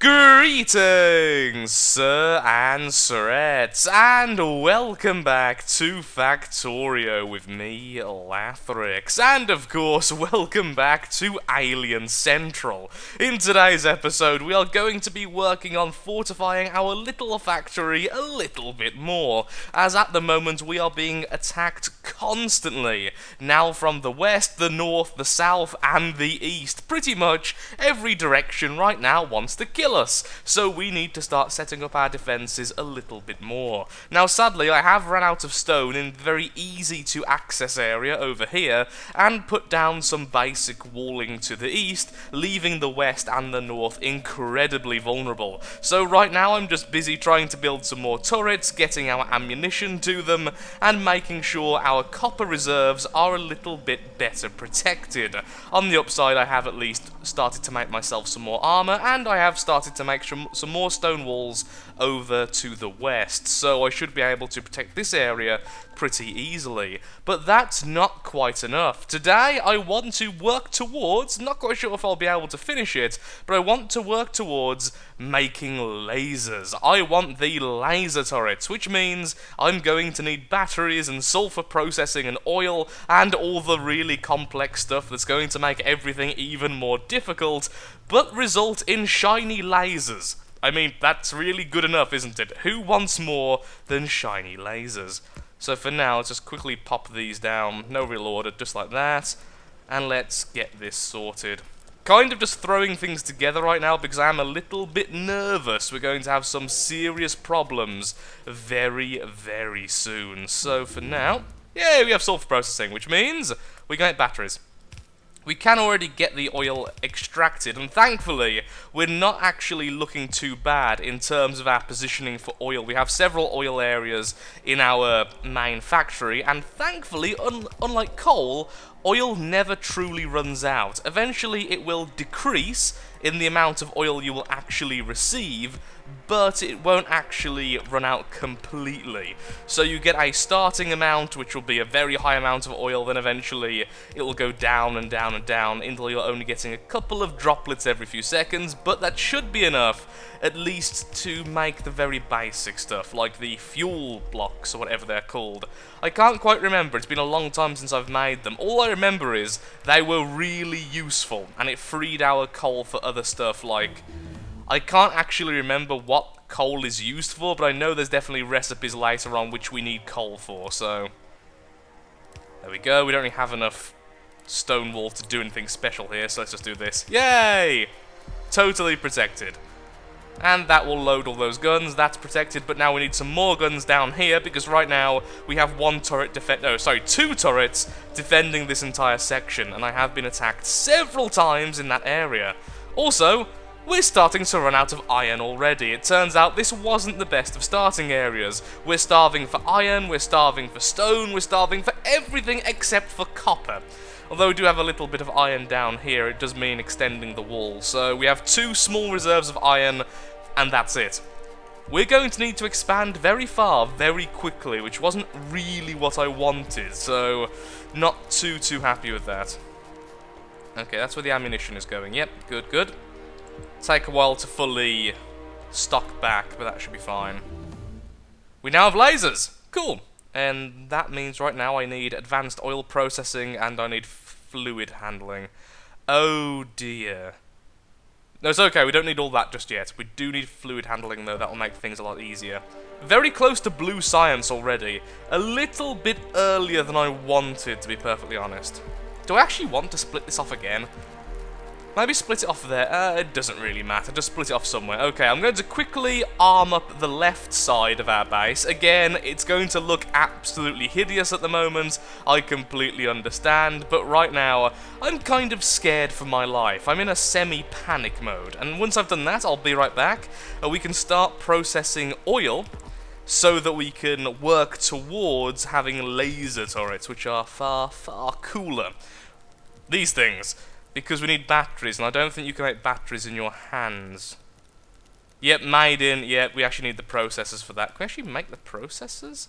Greetings, sir and sirettes, and welcome back to Factorio with me, Lathrix, and of course, welcome back to Alien Central. In today's episode, we are going to be working on fortifying our little factory a little bit more, as at the moment we are being attacked constantly, now from the west, the north, the south, and the east. Pretty much every direction right now wants to kill us, so we need to start setting up our defences a little bit more. Now sadly I have run out of stone in the very easy to access area over here, and put down some basic walling to the east, leaving the west and the north incredibly vulnerable. So right now I'm just busy trying to build some more turrets, getting our ammunition to them, and making sure our copper reserves are a little bit better protected. On the upside, I have at least started to make myself some more armor, and I have started to make some more stone walls over to the west, so I should be able to protect this area pretty easily. But that's not quite enough. Today I want to work towards, not quite sure if I'll be able to finish it, but I want to work towards making lasers. I want the laser turrets, which means I'm going to need batteries and sulfur processing and oil and all the really complex stuff that's going to make everything even more difficult, but result in shiny lasers. I mean, that's really good enough, isn't it? Who wants more than shiny lasers? So for now, let's just quickly pop these down, no real order, just like that, and let's get this sorted. Kind of just throwing things together right now because I am a little bit nervous. We're going to have some serious problems very, very soon. So for now, yeah, we have sulfur processing, which means we can get batteries. We can already get the oil extracted, and thankfully, we're not actually looking too bad in terms of our positioning for oil. We have several oil areas in our main factory, and thankfully, unlike coal, oil never truly runs out. Eventually, it will decrease in the amount of oil you will actually receive, but it won't actually run out completely. So you get a starting amount, which will be a very high amount of oil, then eventually it will go down and down and down until you're only getting a couple of droplets every few seconds, but that should be enough, at least to make the very basic stuff, like the fuel blocks, or whatever they're called. I can't quite remember, it's been a long time since I've made them. All I remember is they were really useful, and it freed our coal for other stuff, like... I can't actually remember what coal is used for, but I know there's definitely recipes later on which we need coal for, so... There we go, we don't really have enough stone wool to do anything special here, so let's just do this. Yay! Totally protected. And that will load all those guns, that's protected, but now we need some more guns down here, because right now we have two turrets defending this entire section, and I have been attacked several times in that area. Also, we're starting to run out of iron already. It turns out this wasn't the best of starting areas. We're starving for iron, we're starving for stone, we're starving for everything except for copper. Although we do have a little bit of iron down here, it does mean extending the wall. So we have 2 small reserves of iron, and that's it. We're going to need to expand very far, very quickly, which wasn't really what I wanted, so not too happy with that. Okay, that's where the ammunition is going. Yep, good, good. Take a while to fully stock back, but that should be fine. We now have lasers! Cool! And that means right now I need advanced oil processing and I need fluid handling. Oh dear. No, it's okay, we don't need all that just yet. We do need fluid handling though, that'll make things a lot easier. Very close to blue science already. A little bit earlier than I wanted, to be perfectly honest. Do I actually want to split this off again? Maybe split it off there. It doesn't really matter. Just split it off somewhere. Okay, I'm going to quickly arm up the left side of our base. Again, it's going to look absolutely hideous at the moment. I completely understand. But right now, I'm kind of scared for my life. I'm in a semi-panic mode. And once I've done that, I'll be right back. We can start processing oil so that we can work towards having laser turrets, which are far, far cooler. These things. Because we need batteries, and I don't think you can make batteries in your hands. Yep, made in. Yep, we actually need the processors for that. Can we actually make the processors?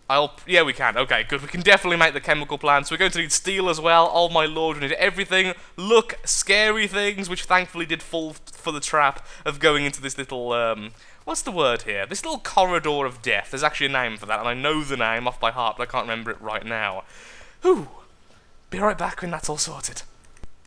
Yeah, we can. Okay, good. We can definitely make the chemical plants. We're going to need steel as well. Oh my lord, we need everything. Look, scary things, which thankfully did fall for the trap of going into this little, what's the word here? This little corridor of death. There's actually a name for that, and I know the name off by heart, but I can't remember it right now. Whew. Be right back when that's all sorted.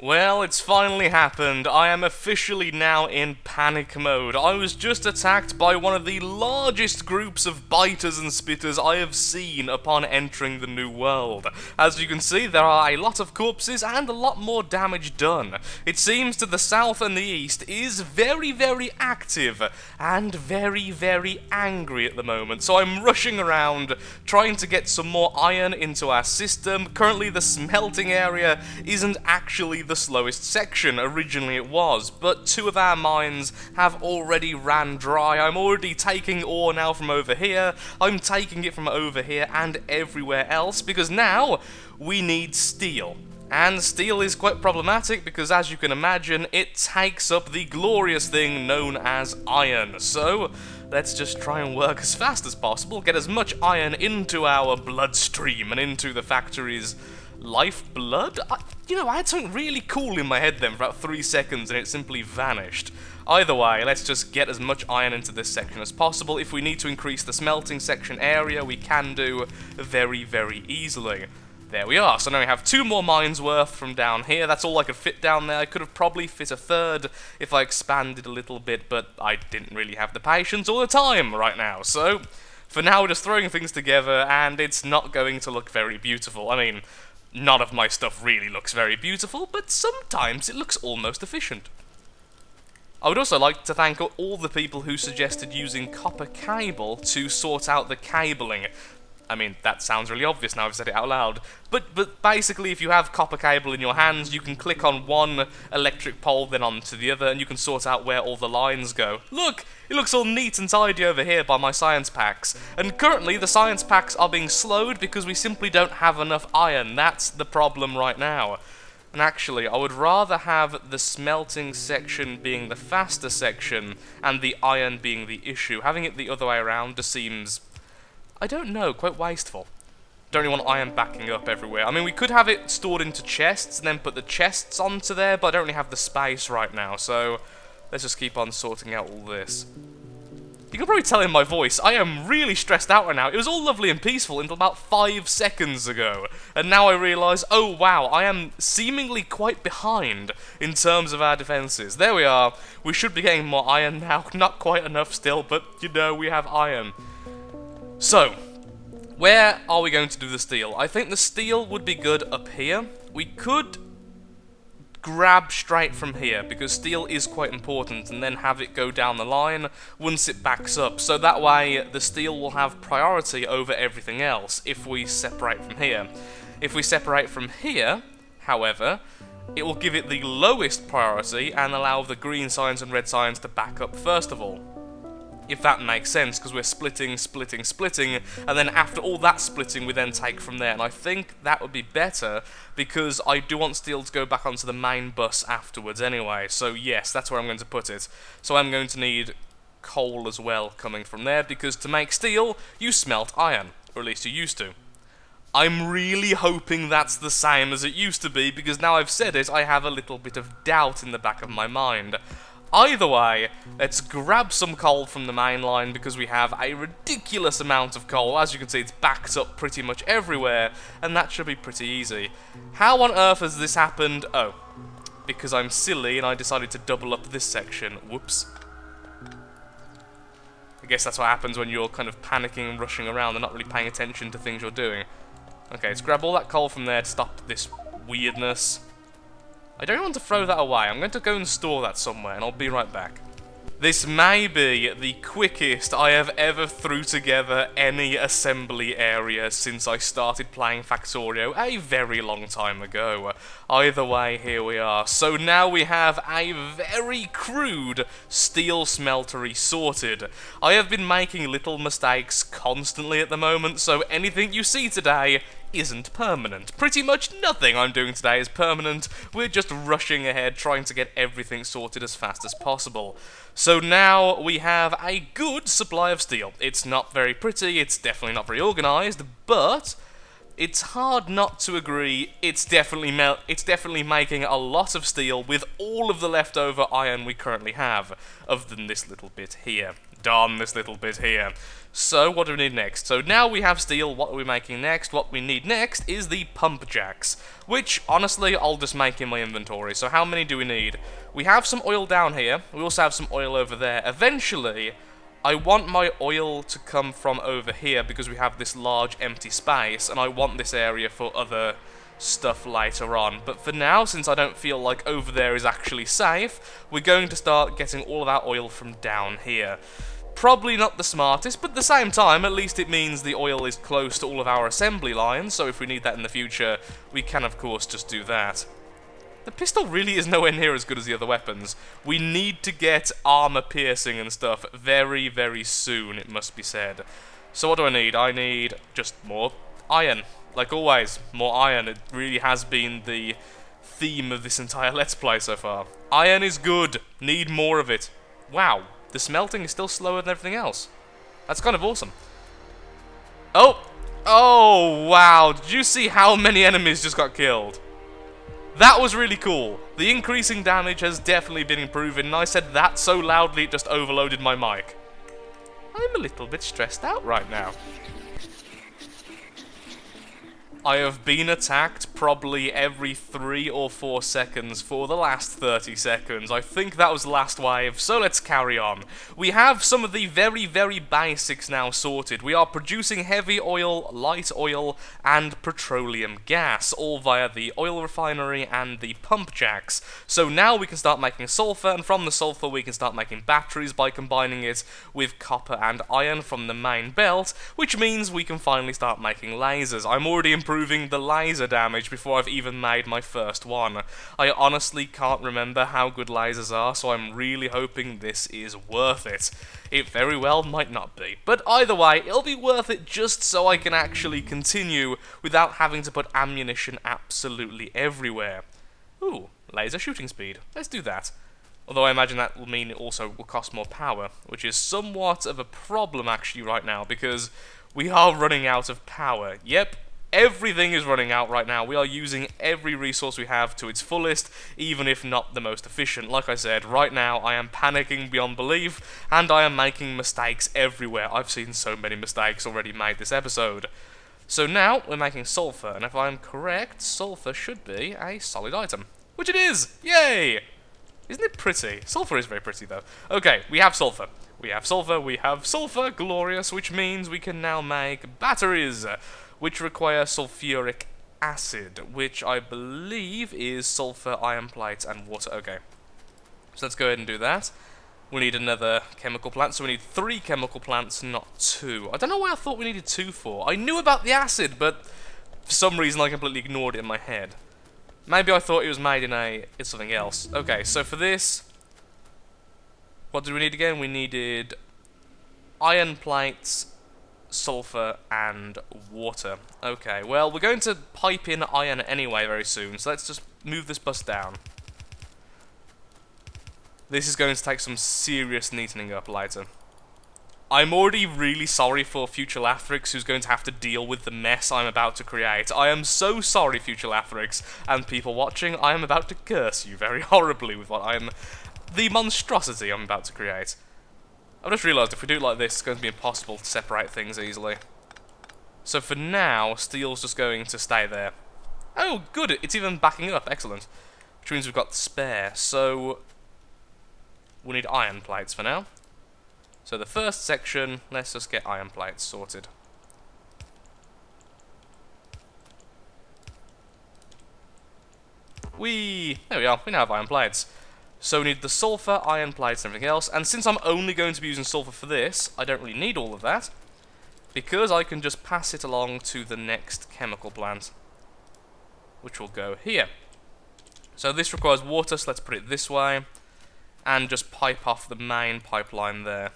Well, it's finally happened. I am officially now in panic mode. I was just attacked by one of the largest groups of biters and spitters I have seen upon entering the new world. As you can see, there are a lot of corpses and a lot more damage done. It seems to the south and the east is very, very active and very, very angry at the moment. So I'm rushing around trying to get some more iron into our system. Currently, the smelting area isn't actually the slowest section. Originally it was, but 2 of our mines have already ran dry. I'm already taking ore now from over here, I'm taking it from over here and everywhere else, because now we need steel. And steel is quite problematic because, as you can imagine, it takes up the glorious thing known as iron. So let's just try and work as fast as possible, get as much iron into our bloodstream and into the factory's lifeblood? I had something really cool in my head then for about 3 seconds and it simply vanished. Either way, let's just get as much iron into this section as possible. If we need to increase the smelting section area, we can do very, very easily. There we are, so now we have 2 more mines worth from down here. That's all I could fit down there. I could have probably fit a third if I expanded a little bit, but I didn't really have the patience or the time right now, so for now we're just throwing things together and it's not going to look very beautiful. I mean, none of my stuff really looks very beautiful, but sometimes it looks almost efficient. I would also like to thank all the people who suggested using copper cable to sort out the cabling. I mean, that sounds really obvious now I've said it out loud, but basically if you have copper cable in your hands, you can click on one electric pole, then onto the other, and you can sort out where all the lines go. Look! It looks all neat and tidy over here by my science packs, and currently the science packs are being slowed because we simply don't have enough iron. That's the problem right now. And actually, I would rather have the smelting section being the faster section, and the iron being the issue. Having it the other way around just seems, I don't know, quite wasteful. Don't really want iron backing up everywhere. I mean, we could have it stored into chests and then put the chests onto there, but I don't really have the space right now, so let's just keep on sorting out all this. You can probably tell in my voice, I am really stressed out right now. It was all lovely and peaceful until about 5 seconds ago, and now I realise, oh wow, I am seemingly quite behind in terms of our defences. There we are. We should be getting more iron now. Not quite enough still, but you know, we have iron. So, where are we going to do the steel? I think the steel would be good up here. We could grab straight from here, because steel is quite important, and then have it go down the line once it backs up. So that way, the steel will have priority over everything else if we separate from here. If we separate from here, however, it will give it the lowest priority and allow the green signs and red signs to back up first of all. If that makes sense, because we're splitting, and then after all that splitting, we then take from there. And I think that would be better, because I do want steel to go back onto the main bus afterwards anyway. So yes, that's where I'm going to put it. So I'm going to need coal as well coming from there, because to make steel, you smelt iron. Or at least you used to. I'm really hoping that's the same as it used to be, because now I've said it, I have a little bit of doubt in the back of my mind. Either way, let's grab some coal from the main line, because we have a ridiculous amount of coal. As you can see, it's backed up pretty much everywhere, and that should be pretty easy. How on earth has this happened? Oh, because I'm silly and I decided to double up this section. Whoops. I guess that's what happens when you're kind of panicking and rushing around and not really paying attention to things you're doing. Okay, let's grab all that coal from there to stop this weirdness. I don't want to throw that away. I'm going to go and store that somewhere, and I'll be right back. This may be the quickest I have ever threw together any assembly area since I started playing Factorio a very long time ago. Either way, here we are. So now we have a very crude steel smeltery sorted. I have been making little mistakes constantly at the moment, so anything you see today isn't permanent. Pretty much nothing I'm doing today is permanent. We're just rushing ahead, trying to get everything sorted as fast as possible. So now we have a good supply of steel. It's not very pretty, it's definitely not very organised, but it's hard not to agree it's definitely making a lot of steel with all of the leftover iron we currently have, other than this little bit here. Darn this little bit here. So, what do we need next? So now we have steel, what are we making next? What we need next is the pump jacks, which, honestly, I'll just make in my inventory. So how many do we need? We have some oil down here, we also have some oil over there. Eventually, I want my oil to come from over here because we have this large empty space, and I want this area for other stuff later on. But for now, since I don't feel like over there is actually safe, we're going to start getting all of our oil from down here. Probably not the smartest, but at the same time, at least it means the oil is close to all of our assembly lines, so if we need that in the future, we can of course just do that. The pistol really is nowhere near as good as the other weapons. We need to get armor piercing and stuff very, very soon, it must be said. So what do I need? I need just more iron. Like always, more iron. It really has been the theme of this entire Let's Play so far. Iron is good. Need more of it. Wow. The smelting is still slower than everything else. That's kind of awesome. Oh! Oh, wow. Did you see how many enemies just got killed? That was really cool. The increasing damage has definitely been improving, and I said that so loudly it just overloaded my mic. I'm a little bit stressed out right now. I have been attacked probably every 3 or 4 seconds for the last 30 seconds. I think that was the last wave, so let's carry on. We have some of the very, very basics now sorted. We are producing heavy oil, light oil, and petroleum gas, all via the oil refinery and the pump jacks. So now we can start making sulfur, and from the sulfur we can start making batteries by combining it with copper and iron from the main belt, which means we can finally start making lasers. I'm already improving the laser damage before I've even made my first one. I honestly can't remember how good lasers are, so I'm really hoping this is worth it. It very well might not be, but either way, it'll be worth it just so I can actually continue without having to put ammunition absolutely everywhere. Ooh, laser shooting speed. Let's do that. Although I imagine that will mean it also will cost more power, which is somewhat of a problem actually right now, because we are running out of power. Yep. Everything is running out right now. We are using every resource we have to its fullest, even if not the most efficient. Like I said, right now I am panicking beyond belief, and I am making mistakes everywhere. I've seen so many mistakes already made this episode. So now we're making sulfur, and if I'm correct, sulfur should be a solid item. Which it is! Yay! Isn't it pretty? Sulfur is very pretty though. Okay, we have sulfur. We have sulfur, glorious, which means we can now make batteries, which require sulfuric acid, which I believe is sulfur, iron plates, and water. Okay, so let's go ahead and do that. We need another chemical plant, so we need 3 chemical plants, not 2. I don't know why I thought we needed 2 for. I knew about the acid, but for some reason I completely ignored it in my head. Maybe I thought it was made in something else. Okay, so for this, what did we need again? We needed iron plates, sulfur, and water. Okay, well, we're going to pipe in iron anyway very soon, so let's just move this bus down. This is going to take some serious neatening up later. I'm already really sorry for future Lathrix, who's going to have to deal with the mess I'm about to create. I am so sorry, future Lathrix, and people watching. I am about to curse you very horribly with the monstrosity I'm about to create. I've just realised if we do it like this, it's going to be impossible to separate things easily. So for now, steel's just going to stay there. Oh, good, it's even backing up, excellent. Which means we've got spare, so we need iron plates for now. So the first section, let's just get iron plates sorted. There we are, we now have iron plates. So we need the sulfur, iron plates, and everything else, and since I'm only going to be using sulfur for this, I don't really need all of that, because I can just pass it along to the next chemical plant, which will go here. So this requires water, so let's put it this way, and just pipe off the main pipeline there.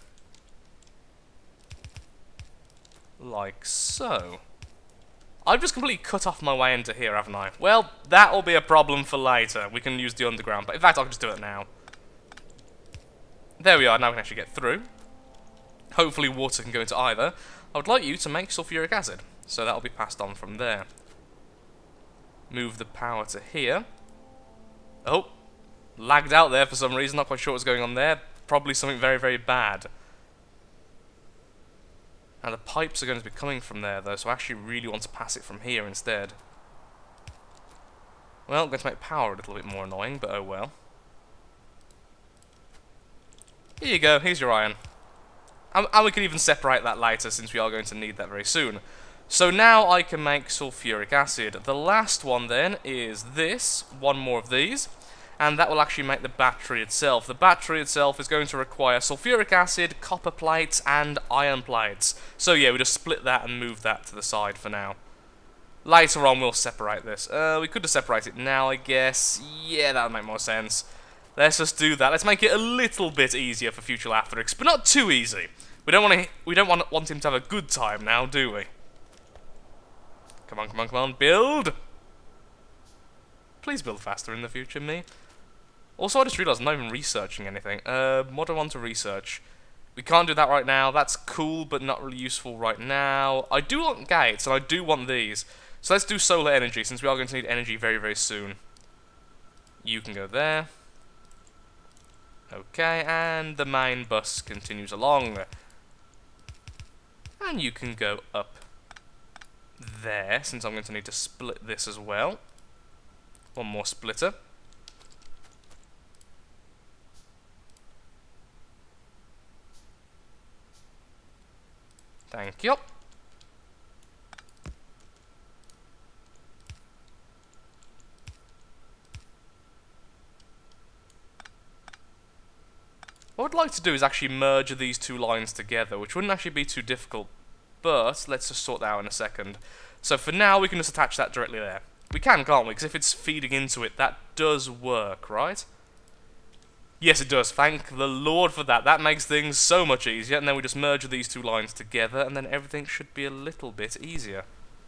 Like so. I've just completely cut off my way into here, haven't I? Well, that'll be a problem for later. We can use the underground, but in fact, I'll just do it now. There we are, now we can actually get through. Hopefully water can go into either. I would like you to make sulfuric acid, so that'll be passed on from there. Move the power to here. Oh, lagged out there for some reason, not quite sure what's going on there. Probably something very, very bad. Now the pipes are going to be coming from there though, so I actually really want to pass it from here instead. Well, I'm going to make power a little bit more annoying, but oh well. Here you go, here's your iron. And we can even separate that later, since we are going to need that very soon. So now I can make sulfuric acid. The last one then is this, one more of these, and that will actually make the battery itself. The battery itself is going to require sulfuric acid, copper plates, and iron plates. So yeah, we just split that and move that to the side for now. Later on we'll separate this. We could just separate it now, I guess. Yeah, that would make more sense. Let's just do that. Let's make it a little bit easier for future Lathrix, but not too easy. We don't want him to have a good time now, do we? Come on, come on, come on, build! Please build faster in the future, me. Also, I just realised I'm not even researching anything. What do I want to research? We can't do that right now. That's cool, but not really useful right now. I do want gates, and I do want these. So let's do solar energy, since we are going to need energy very, very soon. You can go there. Okay, and the main bus continues along. And you can go up there, since I'm going to need to split this as well. One more splitter. Thank you. What I'd like to do is actually merge these two lines together, which wouldn't actually be too difficult, but let's just sort that out in a second. So for now, we can just attach that directly there. We can, can't we? Because if it's feeding into it, that does work, right? Yes, it does. Thank the Lord for that. That makes things so much easier. And then we just merge these two lines together, and then everything should be a little bit easier.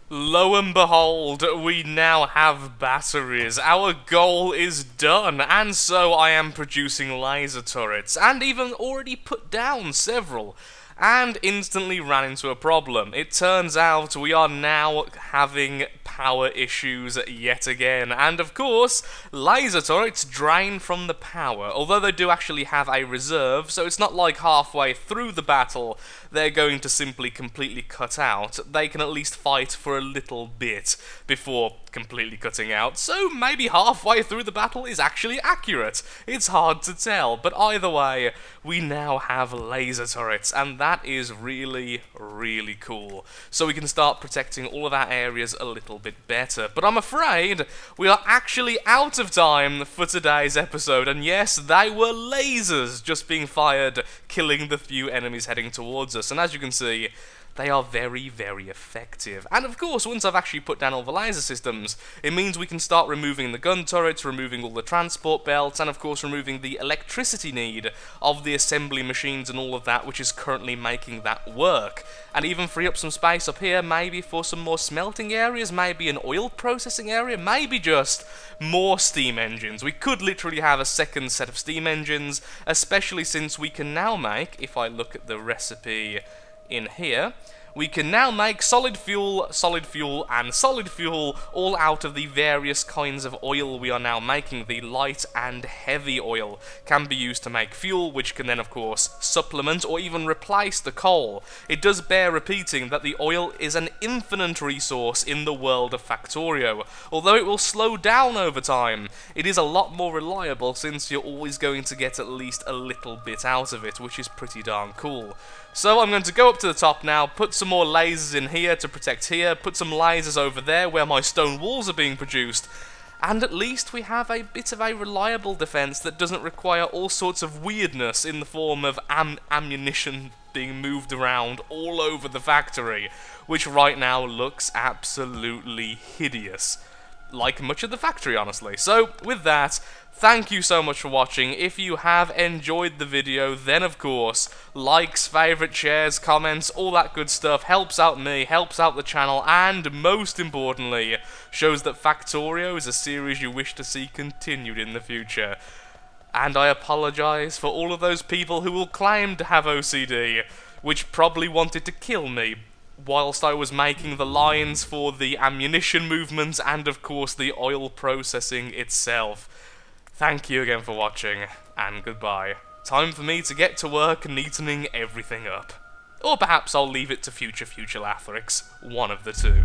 Lo and behold, we now have batteries. Our goal is done, and so I am producing laser turrets, and even already put down several. And instantly ran into a problem. It turns out we are now having power issues yet again. And of course, laser turrets drain from the power, although they do actually have a reserve, so it's not like halfway through the battle they're going to simply completely cut out. They can at least fight for a little bit before completely cutting out, so maybe halfway through the battle is actually accurate. It's hard to tell, but either way, we now have laser turrets, and that is really, really cool. So we can start protecting all of our areas a little bit better. But I'm afraid we are actually out of time for today's episode, and yes, they were lasers just being fired, killing the few enemies heading towards us, and as you can see, they are very, very effective. And of course, once I've actually put down all the laser systems, it means we can start removing the gun turrets, removing all the transport belts, and of course removing the electricity need of the assembly machines and all of that, which is currently making that work. And even free up some space up here, maybe for some more smelting areas, maybe an oil processing area, maybe just more steam engines. We could literally have a second set of steam engines, especially since we can now make, if I look at the recipe in here, we can now make solid fuel, and solid fuel all out of the various kinds of oil we are now making. The light and heavy oil can be used to make fuel, which can then of course supplement or even replace the coal. It does bear repeating that the oil is an infinite resource in the world of Factorio. Although it will slow down over time, it is a lot more reliable since you're always going to get at least a little bit out of it, which is pretty darn cool. So I'm going to go up to the top now, put some more lasers in here to protect here, put some lasers over there where my stone walls are being produced, and at least we have a bit of a reliable defense that doesn't require all sorts of weirdness in the form of ammunition being moved around all over the factory, which right now looks absolutely hideous. like much of the factory, honestly. So, with that, thank you so much for watching. If you have enjoyed the video, then of course, likes, favourite, shares, comments, all that good stuff helps out me, helps out the channel, and most importantly, shows that Factorio is a series you wish to see continued in the future. And I apologise for all of those people who will claim to have OCD, which probably wanted to kill me whilst I was making the lines for the ammunition movements and of course the oil processing itself. Thank you again for watching, and goodbye. Time for me to get to work neatening everything up. Or perhaps I'll leave it to future Lathrix, one of the two.